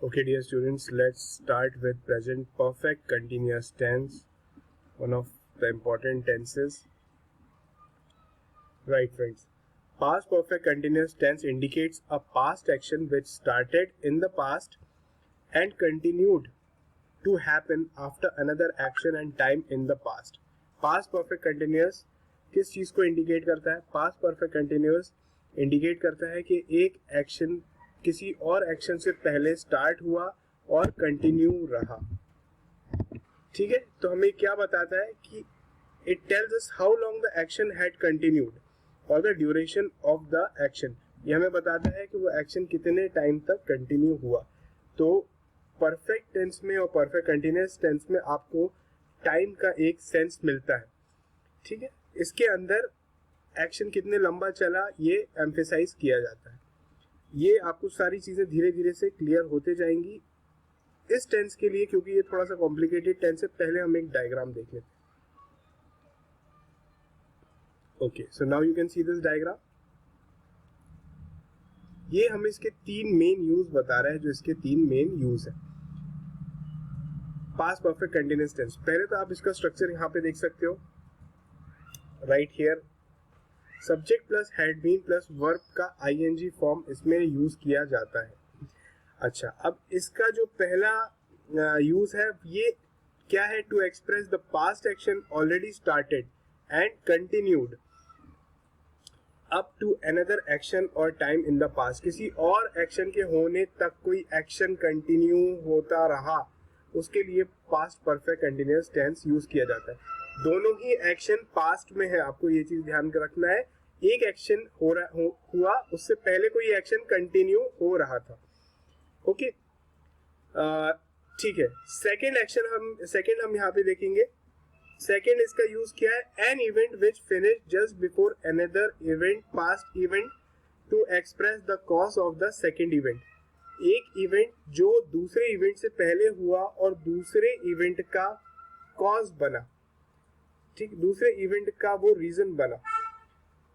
Okay, dear students, let's start with present perfect continuous tense, one of the important tenses. Right, friends. Past perfect continuous tense indicates a past action which started in the past and continued to happen after another action and time in the past. Past perfect continuous किस चीज को indicate करता है? Past perfect continuous indicate करता है कि एक action किसी और एक्शन से पहले स्टार्ट हुआ और कंटिन्यू रहा. ठीक है, तो हमें क्या बताता है कि it tells us how long the action had continued और the duration of the action. ये हमें बताता है कि वो एक्शन कितने टाइम तक कंटिन्यू हुआ. तो परफेक्ट टेंस में और परफेक्ट कंटिन्यूअस टेंस में आपको टाइम का एक सेंस मिलता है. ठीक है, इसके अंदर एक्शन कितने लंबा चला ये एम्फेसाइज किया जाता है. ये आपको सारी चीजें धीरे धीरे से क्लियर होते जाएंगी इस टेंस के लिए, क्योंकि ये थोड़ा सा कॉम्प्लिकेटेड टेंस है. पहले हम एक डायग्राम देख लेते हैं. Okay, so now you can see this diagram. ये हम इसके तीन मेन यूज बता रहे हैं, जो इसके तीन मेन यूज है पास्ट परफेक्ट कंटिन्यूअस टेंस. पहले तो आप इसका स्ट्रक्चर यहाँ पे देख सकते हो. Right here subject plus had been plus verb का आईएनजी फॉर्म इसमें यूज किया जाता है. अच्छा, अब इसका जो पहला यूज है ये क्या है? To express the past action already started and continued up to another action और टाइम इन द पास्ट. किसी और एक्शन के होने तक कोई एक्शन कंटिन्यू होता रहा, उसके लिए past perfect continuous tense use किया जाता है. दोनों ही एक्शन पास्ट में है, आपको ये चीज ध्यान रखना है. एक एक्शन हुआ, उससे पहले कोई एक्शन कंटिन्यू हो रहा था. ओके, ठीक है. सेकेंड हम यहाँ पे देखेंगे. सेकेंड इसका यूज क्या है? An event which finish just before another event past event to express the cause of the second event. एक इवेंट जो दूसरे इवेंट से पहले हुआ और दूसरे इवेंट का कॉज बना. ठीक, दूसरे इवेंट का वो रीजन बना.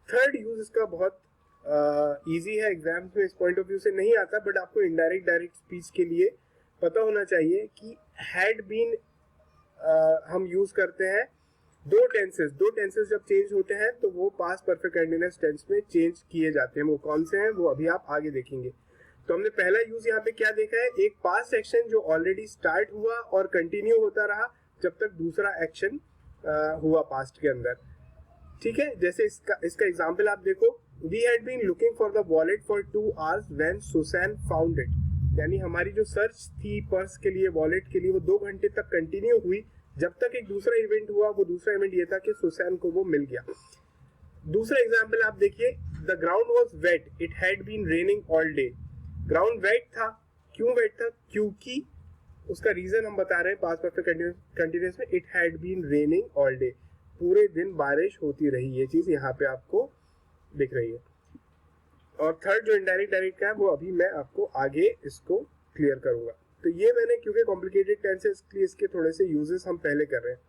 थर्ड यूज इसका बहुत इजी है, एग्जाम्स में इस पॉइंट ऑफ व्यू से नहीं आता, बट आपको इनडायरेक्ट डायरेक्ट स्पीच के लिए पता होना चाहिए कि हैड बीन हम यूज करते हैं. दो टेंसेस जब चेंज होते हैं तो वो पास्ट परफेक्ट कंटिन्यूअस टेंस में चेंज किए जाते हैं. वो कौन से हैं वो अभी आप आगे देखेंगे. तो हमने पहला यूज यहाँ पे क्या देखा है? एक पास्ट एक्शन जो ऑलरेडी स्टार्ट हुआ और कंटिन्यू होता रहा जब तक दूसरा एक्शन हुआ पास्ट के अंदर. ठीक है, जैसे इसका एग्जाम्पल आप देखो. We had been looking for the wallet for 2 hours when Susan found it. यानी हमारी जो सर्च थी पर्स के लिए, वॉलेट के लिए, वो 2 घंटे तक कंटिन्यू हुई जब तक एक दूसरा इवेंट हुआ. वो दूसरा इवेंट ये था कि सुसैन को वो मिल गया. दूसरा एग्जाम्पल आप देखिए. The ground was wet, it had been raining all day. Ground wet था. क्यों वेट था? क्योंकि उसका रीजन हम बता रहे हैं पास्ट परफेक्ट कंटिन्यूअस में. It had been raining all day, पूरे दिन बारिश होती रही. ये चीज यहाँ पे आपको दिख रही है. और थर्ड जो इनडायरेक्ट डायरेक्ट का है वो अभी मैं आपको आगे इसको क्लियर करूंगा. तो ये मैंने क्योंकि कॉम्प्लिकेटेड टेंस है इसलिए इसके थोड़े से यूजेस हम पहले कर रहे हैं.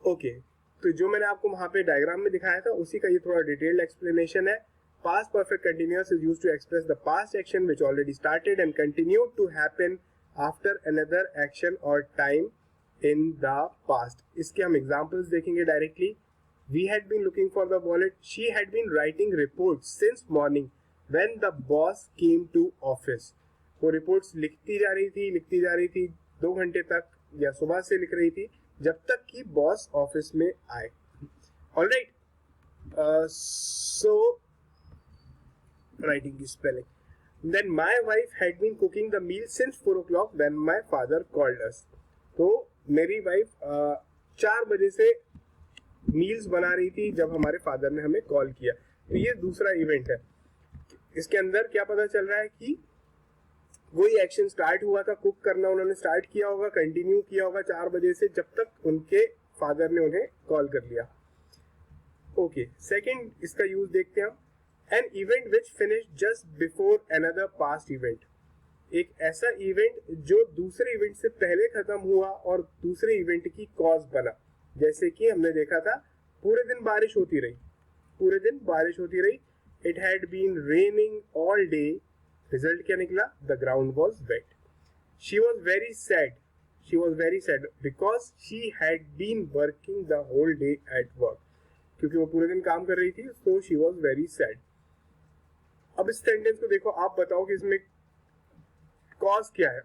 ओके, तो जो मैंने आपको वहां पे डायग्राम में दिखाया था उसी का ये थोड़ा डिटेल्ड एक्सप्लेनेशन है. Past perfect continuous is used to express the past action which already started and continued to happen after another action or time in the past. इसके हम examples देखेंगे directly. We had been looking for the wallet. She had been writing reports since morning when the boss came to office. वो reports लिखती जा रही थी 2 घंटे तक, या सुबह से लिख रही थी जब तक कि बॉस ऑफिस में आए. Alright, so writing is spelling. Then my wife had been cooking the meal since 4 o'clock when my father called us. तो मेरी वाइफ 4 बजे से मील्स बना रही थी जब हमारे फादर ने हमें कॉल किया. तो ये दूसरा इवेंट है. इसके अंदर क्या पता चल रहा है कि वही एक्शन स्टार्ट हुआ था, कुक करना उन्होंने स्टार्ट किया होगा, कंटिन्यू किया होगा 4 बजे से जब तक उनके फादर ने उन्हें कॉल कर लिया. ओके, सेकेंड इसका यूज देखते हैं हम. An event which finished just before another past event. एक ऐसा इवेंट जो दूसरे इवेंट से पहले खत्म हुआ और दूसरे इवेंट की कॉज बना. जैसे कि हमने देखा था पूरे दिन बारिश होती रही. It had been raining all day result क्या निकला? The ground was wet. She was very sad. She was very sad because she had been working the whole day at work. क्योंकि वो पूरे दिन काम कर रही थी, so she was very sad. अब इस सेंटेंस को देखो, आप बताओ कि इसमें कॉज क्या है.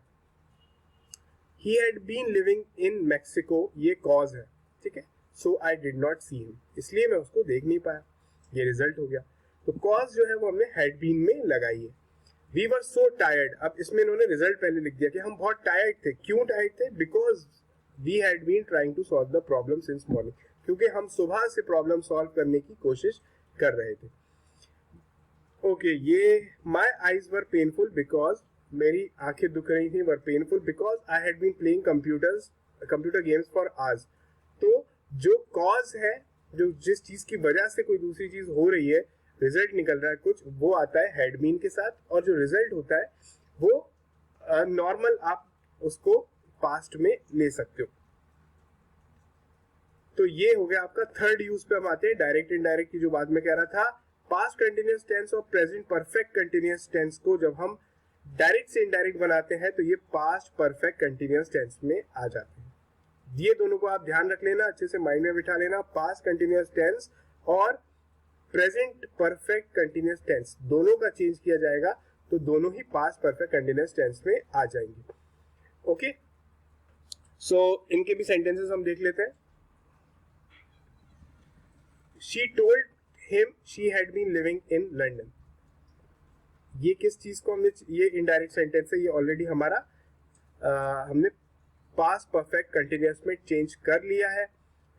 He had been living in Mexico, ये कॉज है, ठीक है. So I did not see him, इसलिए मैं उसको देख नहीं पाया. ये रिजल्ट हो गया. तो कॉज जो है वो हमने हैड बीन में लगाई है. We were so tired. अब इसमें इन्होंने रिजल्ट पहले लिख दिया कि हम बहुत टायर्ड थे. क्यों टायर्ड थे? Because we had been trying to solve the problem since morning. क्योंकि हम सुबह से प्रॉब्लम सॉल्व करने की कोशिश कर रहे थे. ओके, ये my eyes were painful because, मेरी आंखें दुख रही थी. Were painful because I had been playing computer games for hours. तो जो कॉज है, जो जिस चीज की वजह से कोई दूसरी चीज हो रही है, रिजल्ट निकल रहा है कुछ, वो आता है हैड बीन के साथ. और जो रिजल्ट होता है वो नॉर्मल आप उसको पास्ट में ले सकते हो. तो ये हो गया आपका थर्ड यूज पे. हम आते हैं डायरेक्ट इनडायरेक्ट की जो बात में कह रहा था. पास्ट कंटिन्यूअस टेंस और प्रेजेंट परफेक्ट कंटिन्यूअस टेंस को जब हम डायरेक्ट से इनडायरेक्ट बनाते हैं तो ये पास्ट परफेक्ट कंटिन्यूअस टेंस में आ जाते हैं. ये दोनों को आप ध्यान रख लेना, अच्छे से माइंड में बिठा लेना. पास्ट कंटिन्यूअस टेंस और प्रेजेंट परफेक्ट कंटिन्यूअस टेंस दोनों का चेंज किया जाएगा तो दोनों ही पास्ट परफेक्ट कंटिन्यूअस टेंस में आ जाएंगे. ओके, सो इनके भी सेंटेंसेस हम देख लेते हैं. She told him she had been living in London. ये किस चीज को हमने, ये इनडायरेक्ट सेंटेंस है, ये ऑलरेडी हमारा हमने पास्ट परफेक्ट कंटिन्यूअस में चेंज कर लिया है.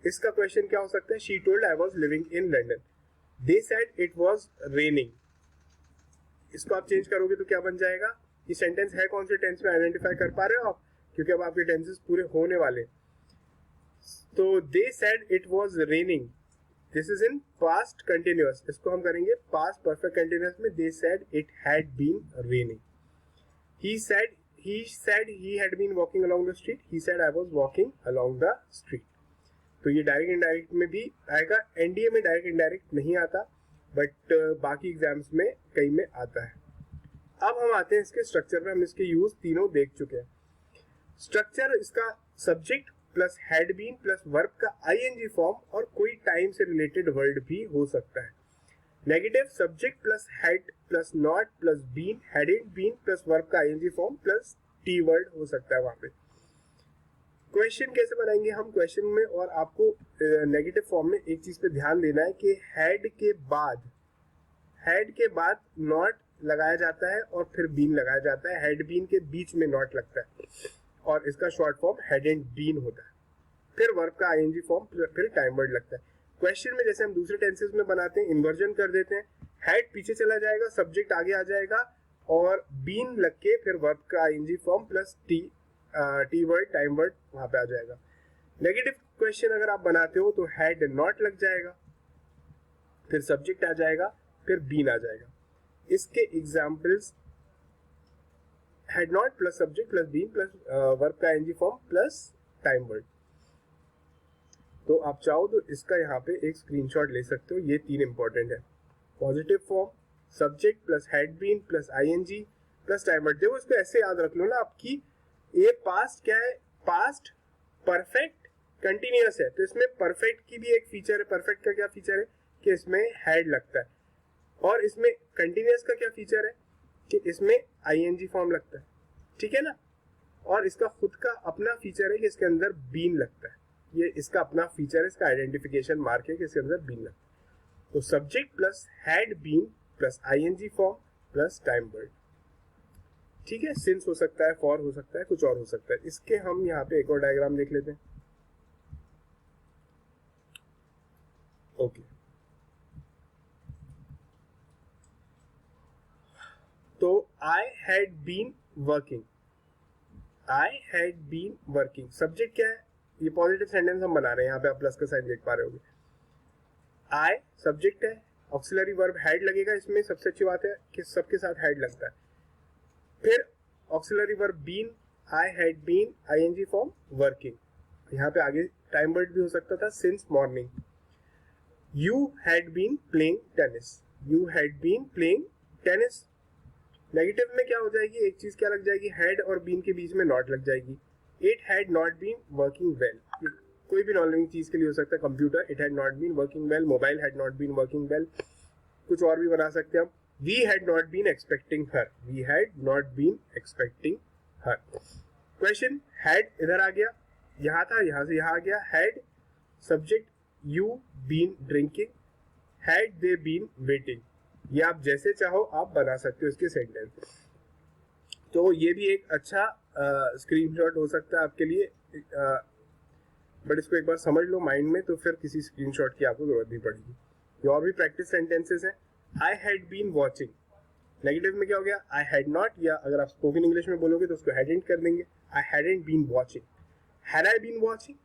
इसका क्वेश्चन क्या हो सकता है? She told I was living in London. They said it was raining. इसको आप चेंज करोगे तो क्या बन जाएगा? ये सेंटेंस है कौन से टेंस में, आइडेंटिफाई कर पा रहे हो आप? क्योंकि अब आपके टेंसेस पूरे होने वाले. तो they said it was raining. This is in past continuous. इसको हम करेंगे पास्ट परफेक्ट कंटिन्यूअस में. They said it had been raining. He said he had been walking along the street. He said I was walking along the street. तो ये direct indirect में भी आएगा. NDA में डायरेक्ट इनडायरेक्ट नहीं आता, but बाकी एग्जाम्स में कई में आता है. अब हम आते हैं इसके स्ट्रक्चर पे. हम इसके यूज तीनों देख चुके हैं. स्ट्रक्चर इसका subject plus had been plus verb का आईएनजी फॉर्म और कोई टाइम से रिलेटेड वर्ड भी हो सकता है. Negative subject plus had plus not plus been, hadn't been plus verb का ING form plus T word हो सकता है वहां पे. क्वेश्चन कैसे बनाएंगे हम क्वेश्चन में? और आपको नेगेटिव फॉर्म में एक चीज पे ध्यान देना है कि हैड के बाद नॉट लगाया जाता है और फिर बीन लगाया जाता है. हैड बीन के बीच में नॉट लगता है और इसका शॉर्ट फॉर्म हैडेंट बीन होता है. फिर वर्ब का आईएनजी फॉर्म, फिर टाइम वर्ड लगता है. क्वेश्चन में जैसे हम दूसरे टेंसेस में बनाते हैं, इन्वर्जन कर देते हैं. हैड पीछे चला जाएगा, सब्जेक्ट आगे आ जाएगा और बीन लग के फिर वर्ब का ING form plus T word time word वहां पे आ जाएगा. नेगेटिव क्वेश्चन अगर आप बनाते हो तो हैड नॉट लग जाएगा, फिर सब्जेक्ट आ जाएगा, फिर बीन आ जाएगा. इसके examples had not plus subject plus been plus verb का ING form plus time word. तो आप चाहो तो इसका यहाँ पे एक स्क्रीनशॉट ले सकते हो. ये तीन इंपॉर्टेंट है. Positive form, subject plus had been plus ING plus time word. देखो इसको ऐसे याद रख लो ना आपकी. ये पास्ट क्या है? पास्ट परफेक्ट कंटिन्यूअस है. तो इसमें परफेक्ट की भी एक फीचर है. परफेक्ट का क्या फीचर है? कि इसमें हैड लगता है. और इसमें कंटिन्यूअस का क्या फीचर है? कि इसमें आईएनजी फॉर्म लगता है. ठीक है ना? और इसका खुद का अपना फीचर है कि इसके अंदर बीन लगता है. ये इसका अपना फीचर है, इसका आइडेंटिफिकेशन मार्क है कि इसके अंदर बीन लगता है. तो subject plus had been plus ING form plus time word. ठीक है, सिंस हो सकता है, फॉर हो सकता है, कुछ और हो सकता है. इसके हम यहाँ पे एक और डायग्राम देख लेते हैं. ओके, तो I had been working. I had been working. Subject क्या है? ये पॉजिटिव सेंटेंस हम बना रहे हैं. यहाँ पे आप प्लस का साइन देख पा रहे होंगे. आई सब्जेक्ट है, ऑक्सिलरी वर्ब हैड लगेगा. इसमें सबसे अच्छी बात है कि सबके साथ हैड लगता है. फिर auxiliary verb been, I had been, ING form working. यहाँ पे आगे टाइम वर्ड भी हो सकता था, since morning. You had been playing tennis. You had been playing tennis. Negative में क्या हो जाएगी, एक चीज क्या लग जाएगी, हैड और बीन के बीच में नॉट लग जाएगी. It had not been working well, कोई भी नॉन लिविंग चीज के लिए हो सकता है. Computer, it had not been working well. Mobile had not been working well. कुछ और भी बना सकते हैं हम. We had not been expecting her, we had not been expecting her. Question, had इधर आ गया, यहाँ था, यहाँ से यहाँ आ गया. Had subject, you been drinking, had they been waiting. ये आप जैसे चाहो आप बना सकते हो इसके सेंटेंस. तो ये भी एक अच्छा स्क्रीनशॉट हो सकता है आपके लिए, बट इसको एक बार समझ लो माइंड में, तो फिर किसी स्क्रीनशॉट की आपको जरूरत नहीं पड़ेगी. ये और भी प्रैक्टिस सेंटेंसेस हैं. I had been watching, negative में क्या हो गया, आई हैड नॉट, या अगर आप स्पोकन इंग्लिश में बोलोगे तो उसको हैडेंट कर देंगे. I hadn't been watching. Had I been watching,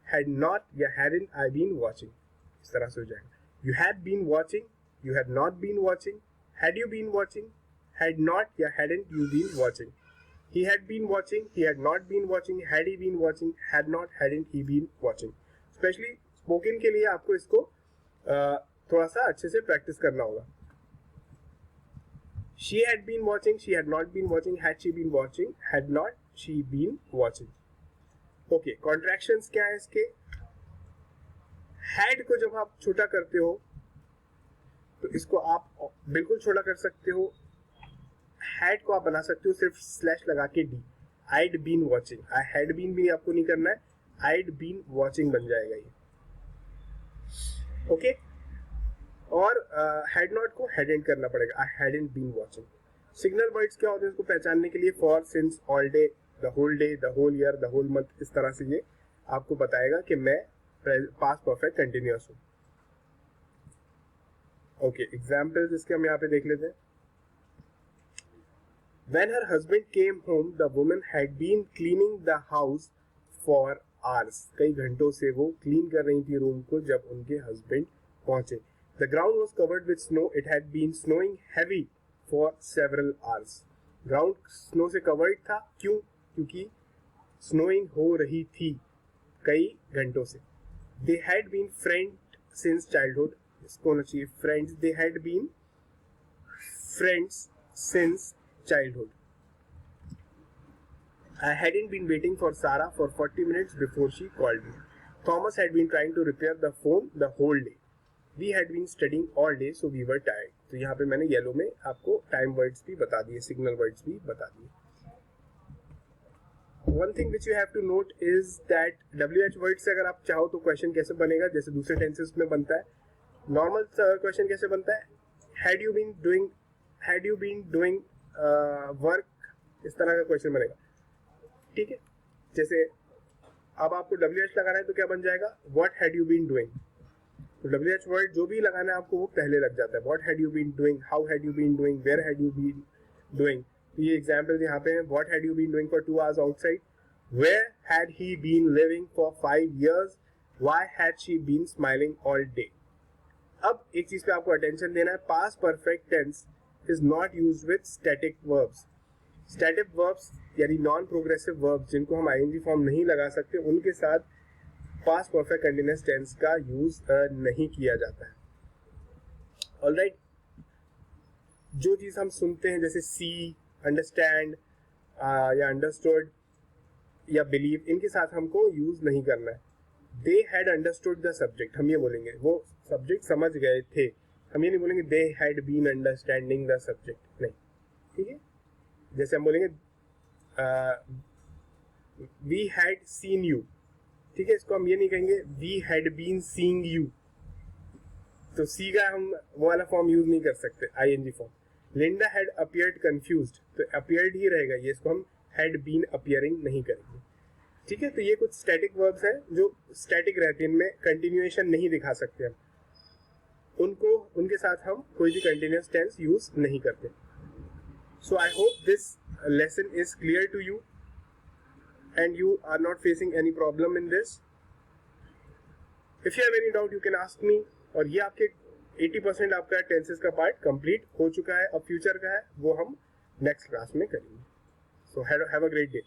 had not या हैडेंट आई बीन वॉचिंग, इस तरह से हो जाएगा. You had been watching, you had not been watching. Had you been watching? Had not या hadn't you been watching? He had been watching, he had not been watching. Had he been watching? Had not, hadn't he been watching? Especially spoken के लिए आपको इसको थोड़ा सा अच्छे से practice करना होगा. She had been watching, she had not been watching. Had she been watching? Had not she been watching? Okay, contractions क्या है इसके? Had को जब आप छोटा करते हो तो इसको आप बिल्कुल छोटा कर सकते हो. हैड को आप बना सकते हो सिर्फ स्लैश लगा के D. I'd been watching, I had been भी आपको नहीं करना है, आईड बीन वॉचिंग बन जाएगा ये. ओके, और हैड नॉट को हैडेंट करना पड़ेगा, I hadn't been watching. Signal words क्या होते हैं इसको पहचानने के लिए, for, since, all day, the whole day, the whole year, the whole month, इस तरह से ये आपको बताएगा कि मैं पास्ट परफेक्ट कंटिन्यूअस हूँ. ओके, एग्जाम्पल्स इसके हम यहाँ पे देख लेते हैं. When her husband came home, the woman had been cleaning the house for hours. कई घंटों से वो क्लीन कर रही थी रूम को जब उनके हस्बैंड पहुंचे. The ground was covered with snow. It had been snowing heavy for several hours. Ground snow से covered था, क्यों? क्योंकि snowing हो रही थी कई घंटों से. They had been friends since childhood. इसको होना चाहिए friends. They had been friends since childhood. I hadn't been waiting for सारा for 40 minutes before she called me. Thomas had been trying to repair the phone the whole day. We had been studying all day so we were tired. तो यहाँ पे मैंने yellow में आपको time words भी बता दिए, सिग्नल वर्ड्स भी बता दिए. One thing which you have to note is that WH word से अगर आप चाहो तो क्वेश्चन कैसे बनेगा, जैसे दूसरे टेंसेस में बनता है. नॉर्मल क्वेश्चन कैसे बनता है, had you been doing work, इस तरह का क्वेश्चन बनेगा. ठीक है, जैसे अब आपको WH लगाना है तो क्या बन जाएगा, what had you been doing. तो WH वर्ड जो भी लगाना है आपको वो पहले लग जाता है. What had you been doing, how had you been doing, where had you been doing. ये एग्जाम्पल यहाँ पे है. What had you been doing for 2 hours outside. Where had he been living for 5 years. Why had she been smiling all day. अब एक चीज पे आपको attention देना है, past perfect tense is not used with static verbs. Static verbs यानी non progressive verbs जिनको हम आईएनजी फॉर्म नहीं लगा सकते, उनके साथ पास्ट परफेक्ट कंटीन्यूअस टेंस का यूज नहीं किया जाता है. ऑलराइट, जो चीज हम सुनते हैं जैसे सी, अंडरस्टैंड या अंडरस्टूड या बिलीव, इनके साथ हमको यूज नहीं करना है. They had understood the subject, हम ये बोलेंगे वो सब्जेक्ट समझ गए थे. हम ये नहीं बोलेंगे they had been understanding the subject, नहीं. ठीक है, जैसे हम बोलेंगे वी हैड सीन यू. ठीक है, इसको हम ये नहीं कहेंगे we had been seeing you. तो सी का हम वो वाला फॉर्म यूज नहीं कर सकते, ING form. Linda had appeared confused, तो अपीयर्ड ही रहेगा ये, इसको हम हैड बीन अपीयरिंग नहीं करेंगे. ठीक है, तो ये कुछ स्टैटिक वर्ब्स हैं जो स्टैटिक रहते हैं, इनमें कंटिन्यूएशन नहीं दिखा सकते हम, उनको उनके साथ हम कोई भी कंटिन्यूअस टेंस यूज नहीं करते. So I hope this lesson is clear to you and you are not facing any problem in this. If you have any doubt you can ask me. और ये आपके 80% आपका टेंसेस का part complete हो चुका है. अब फ्यूचर का है वो हम नेक्स्ट क्लास में करेंगे. So have a great day.